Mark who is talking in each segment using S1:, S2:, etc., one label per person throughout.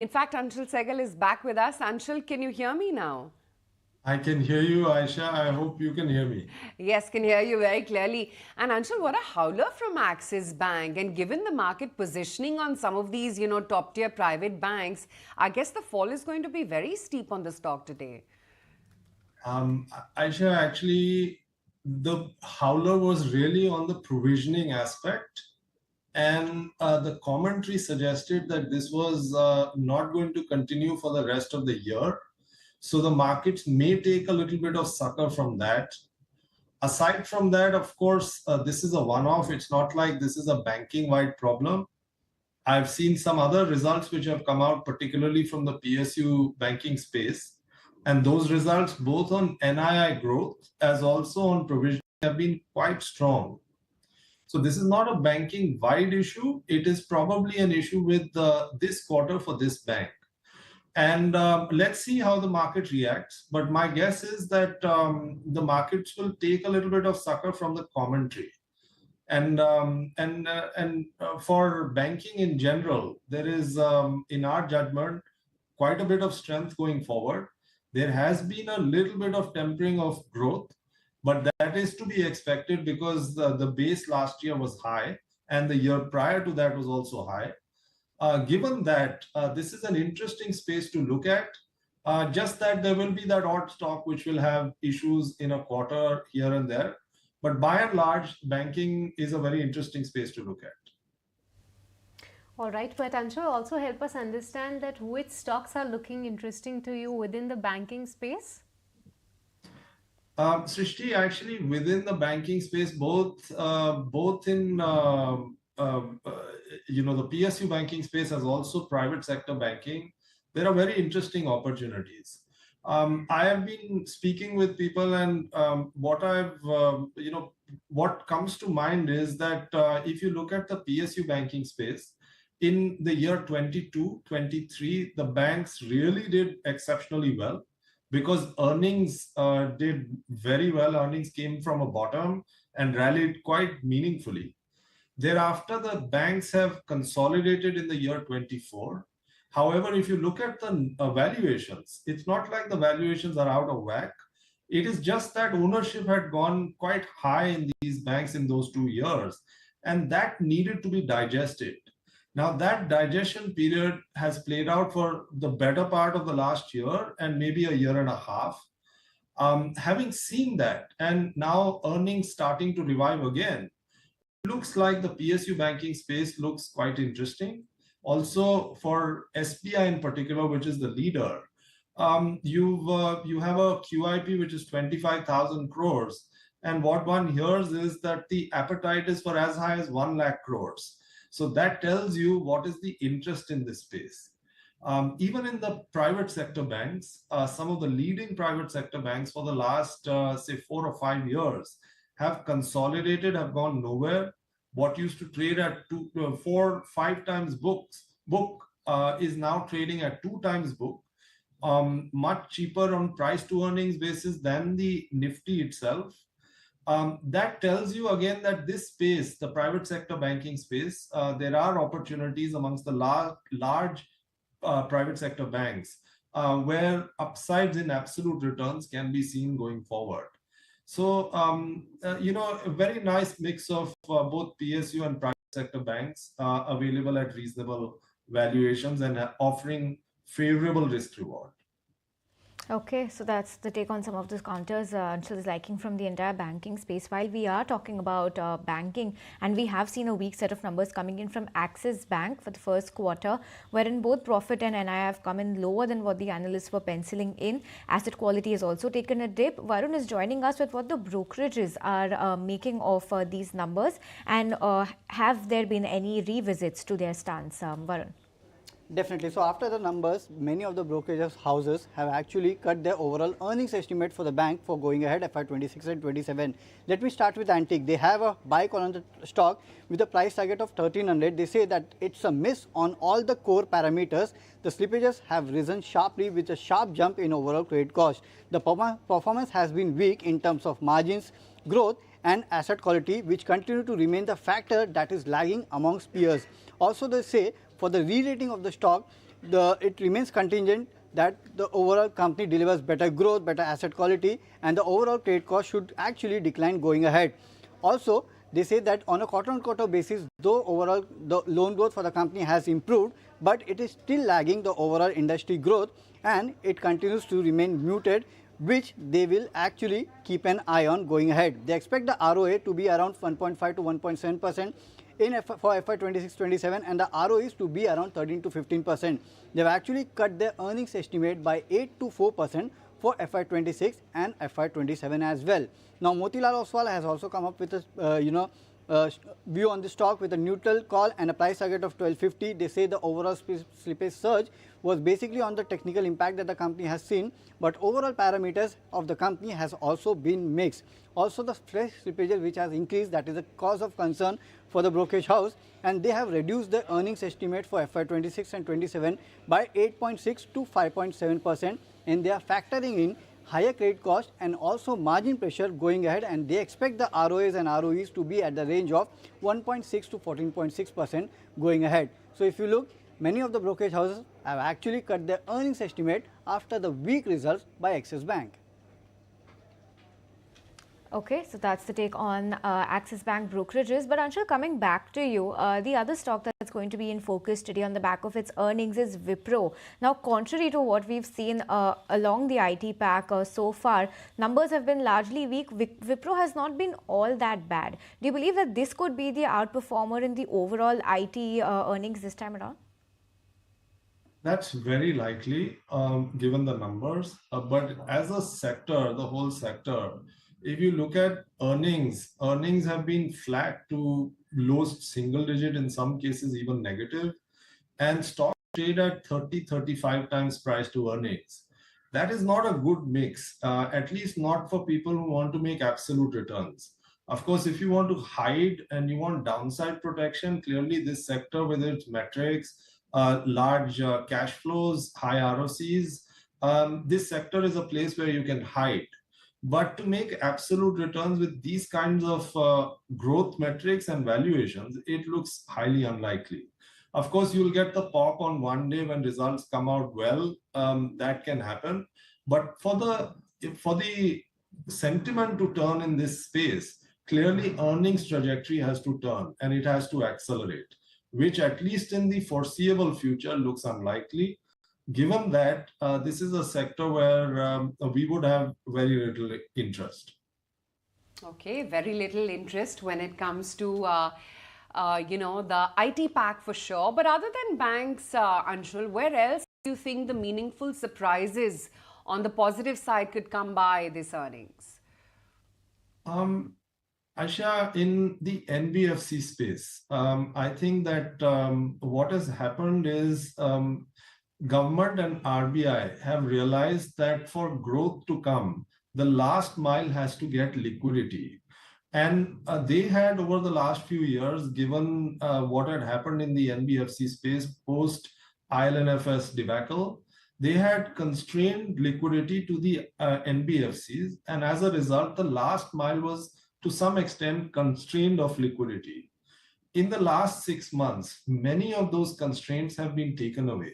S1: In fact, Anshul Saigal is back with us. Anshul, can you hear me now?
S2: I can hear you, Aisha. I hope you can hear me.
S1: Yes, can hear you very clearly. And Anshul, what a howler from Axis Bank. And given the market positioning on some of these, top tier private banks, I guess the fall is going to be very steep on the stock today.
S2: Um, Aisha, actually, the howler was really on the provisioning aspect, and the commentary suggested that this was not going to continue for the rest of the year. So the markets may take a little bit of sucker from that. Aside from that, of course, this is a one-off. It's not like this is a banking-wide problem. I've seen some other results which have come out, particularly from the PSU banking space. And those results, both on NII growth as also on provision, have been quite strong. So this is not a banking wide issue. It is probably an issue with this quarter for this bank. And let's see how the market reacts. But my guess is that the markets will take a little bit of sucker from the commentary. And for banking in general, there is, in our judgment, quite a bit of strength going forward. There has been a little bit of tempering of growth, but that is to be expected because the base last year was high, and the year prior to that was also high. Given that, this is an interesting space to look at. Just that there will be that odd stock which will have issues in a quarter here and there. But by and large, banking is a very interesting space to look at.
S3: All right, but Anshul, also help us understand that which stocks are looking interesting to you within the banking space?
S2: Srishti, actually, within the banking space, both in the PSU banking space as also private sector banking, there are very interesting opportunities. I have been speaking with people, and what comes to mind is that if you look at the PSU banking space, in the year 22, 23, the banks really did exceptionally well because earnings did very well. Earnings came from a bottom and rallied quite meaningfully. Thereafter, the banks have consolidated in the year 24. However, if you look at the valuations, it's not like the valuations are out of whack. It is just that ownership had gone quite high in these banks in those 2 years, and that needed to be digested. Now, that digestion period has played out for the better part of the last year and maybe a year and a half. Having seen that, and now earnings starting to revive again, looks like the PSU banking space looks quite interesting. Also, for SBI in particular, which is the leader, you have a QIP which is 25,000 crores, and what one hears is that the appetite is for as high as 1 lakh crores. So that tells you what is the interest in this space. Even in the private sector banks, some of the leading private sector banks for the last, say, 4 or 5 years have consolidated, have gone nowhere. What used to trade at 4, 5 times book is now trading at 2 times book, much cheaper on price to earnings basis than the Nifty itself. That tells you again that this space, the private sector banking space, there are opportunities amongst the large private sector banks where upsides in absolute returns can be seen going forward. So, a very nice mix of both PSU and private sector banks available at reasonable valuations and offering favorable risk reward.
S4: Okay, so that's the take on some of those counters Anshul is liking from the entire banking space. While we are talking about banking, and we have seen a weak set of numbers coming in from Axis Bank for the first quarter, wherein both profit and NII have come in lower than what the analysts were penciling in. Asset quality has also taken a dip. Varun is joining us with what the brokerages are making of these numbers, and have there been any revisits to their stance, Varun?
S5: Definitely. So after the numbers, many of the brokerage houses have actually cut their overall earnings estimate for the bank for going ahead FY26 and 27. Let me start with Antique. They have a buy call on the stock with a price target of 1300. They say that it's a miss on all the core parameters. The slippages have risen sharply with a sharp jump in overall credit cost. The performance has been weak in terms of margins, growth and asset quality, which continue to remain the factor that is lagging amongst peers. Also, they say for the re-rating of the stock, it remains contingent that the overall company delivers better growth, better asset quality, and the overall credit cost should actually decline going ahead. Also, they say that on a quarter-on-quarter basis, though overall the loan growth for the company has improved, but it is still lagging the overall industry growth, and it continues to remain muted, which they will actually keep an eye on going ahead. They expect the ROA to be around 1.5 to 1.7% for FY 26-27, and the ROEs to be around 13 to 15%. They've actually cut their earnings estimate by 8 to 4% for FY 26 and FY 27 as well. Now, Motilal Oswal has also come up with a view on the stock with a neutral call and a price target of 1250. They say the overall slippage surge was basically on the technical impact that the company has seen, but overall parameters of the company has also been mixed. Also, the fresh slippage which has increased, that is a cause of concern for the brokerage house, and they have reduced the earnings estimate for FY 26 and 27 by 8.6 to 5.7%, and they are factoring in higher credit cost and also margin pressure going ahead, and they expect the ROAs and ROEs to be at the range of 1.6 to 14.6% going ahead. So if you look, many of the brokerage houses have actually cut their earnings estimate after the weak results by Axis Bank.
S4: Okay, so that's the take on Axis Bank brokerages. But Anshul, coming back to you, the other stock that's going to be in focus today on the back of its earnings is Wipro. Now, contrary to what we've seen along the IT pack so far, numbers have been largely weak. Wipro has not been all that bad. Do you believe that this could be the outperformer in the overall IT earnings this time around?
S2: That's very likely, given the numbers. But as a sector, the whole sector, if you look at earnings have been flat to low single digit, in some cases even negative, and stocks trade at 30-35 times price to earnings. That is not a good mix, at least not for people who want to make absolute returns. Of course, if you want to hide and you want downside protection, clearly this sector with its metrics, large cash flows, high ROCs, this sector is a place where you can hide. But to make absolute returns with these kinds of growth metrics and valuations, it looks highly unlikely. Of course, you'll get the pop on one day when results come out well. That can happen. But for the sentiment to turn in this space, clearly earnings trajectory has to turn and it has to accelerate, which at least in the foreseeable future looks unlikely, given that this is a sector where we would have very little interest.
S1: Okay, very little interest when it comes to, the IT pack for sure. But other than banks, Anshul, where else do you think the meaningful surprises on the positive side could come by this earnings?
S2: Aisha, in the NBFC space, I think that what has happened is government and RBI have realized that for growth to come, the last mile has to get liquidity. And they had, over the last few years, given what had happened in the NBFC space post IL&FS debacle, they had constrained liquidity to the NBFCs. And as a result, the last mile was to some extent constrained of liquidity. In the last 6 months, many of those constraints have been taken away.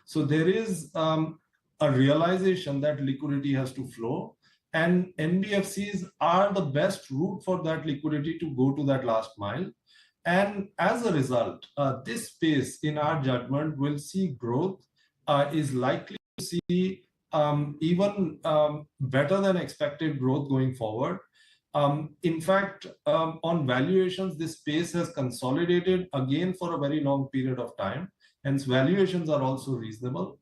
S2: So there is a realization that liquidity has to flow, and NBFCs are the best route for that liquidity to go to that last mile. And as a result, this space, in our judgment, will see growth, is likely to see even better than expected growth going forward. In fact, on valuations, this space has consolidated again for a very long period of time. Hence, valuations are also reasonable.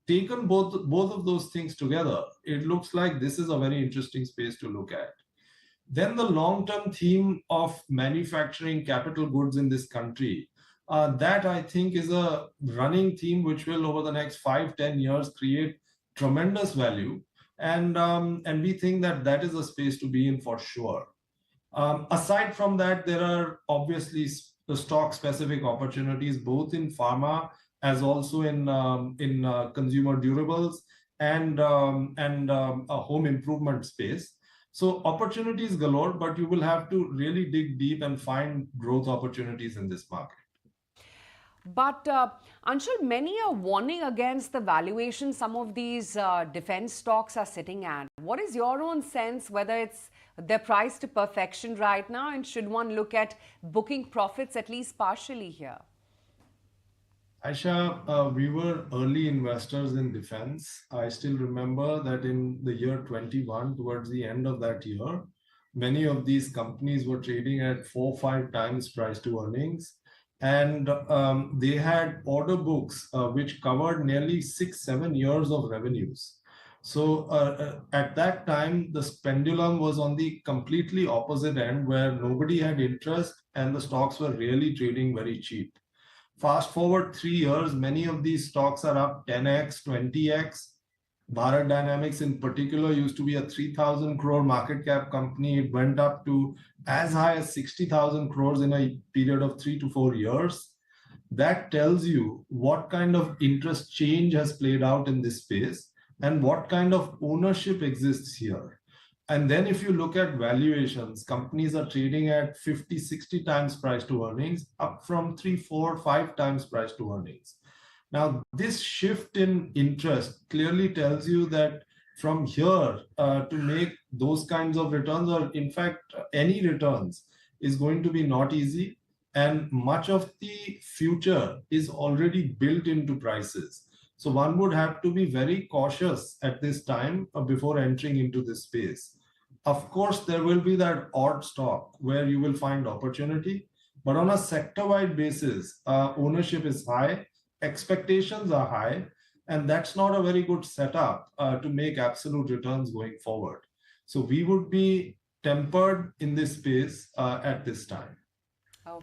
S2: Taken both of those things together, it looks like this is a very interesting space to look at. Then the long-term theme of manufacturing capital goods in this country, that I think is a running theme which will over the next 5-10 years create tremendous value. And we think that that is a space to be in for sure. Aside from that, there are obviously the stock-specific opportunities, both in pharma as also in consumer durables and a home improvement space. So opportunities galore, but you will have to really dig deep and find growth opportunities in this market.
S1: But Anshul, many are warning against the valuation some of these defense stocks are sitting at. What is your own sense whether it's they're priced to perfection right now, and should one look at booking profits at least partially here?
S2: Aisha, we were early investors in defense. I still remember that in the year 21, towards the end of that year, many of these companies were trading at 4 or 5 times price to earnings. And they had order books which covered nearly 6, 7 years of revenues. So at that time, the pendulum was on the completely opposite end where nobody had interest and the stocks were really trading very cheap. Fast forward 3 years, many of these stocks are up 10x, 20x. Bharat Dynamics in particular used to be a 3,000 crore market cap company. It went up to as high as 60,000 crores in a period of 3 to 4 years. That tells you what kind of interest change has played out in this space and what kind of ownership exists here. And then if you look at valuations, companies are trading at 50, 60 times price to earnings, up from 3, 4, 5 times price to earnings. Now, this shift in interest clearly tells you that from here to make those kinds of returns, or in fact, any returns, is going to be not easy. And much of the future is already built into prices. So one would have to be very cautious at this time before entering into this space. Of course, there will be that odd stock where you will find opportunity, but on a sector-wide basis, ownership is high, expectations are high, and that's not a very good setup to make absolute returns going forward. So we would be tempered in this space at this time.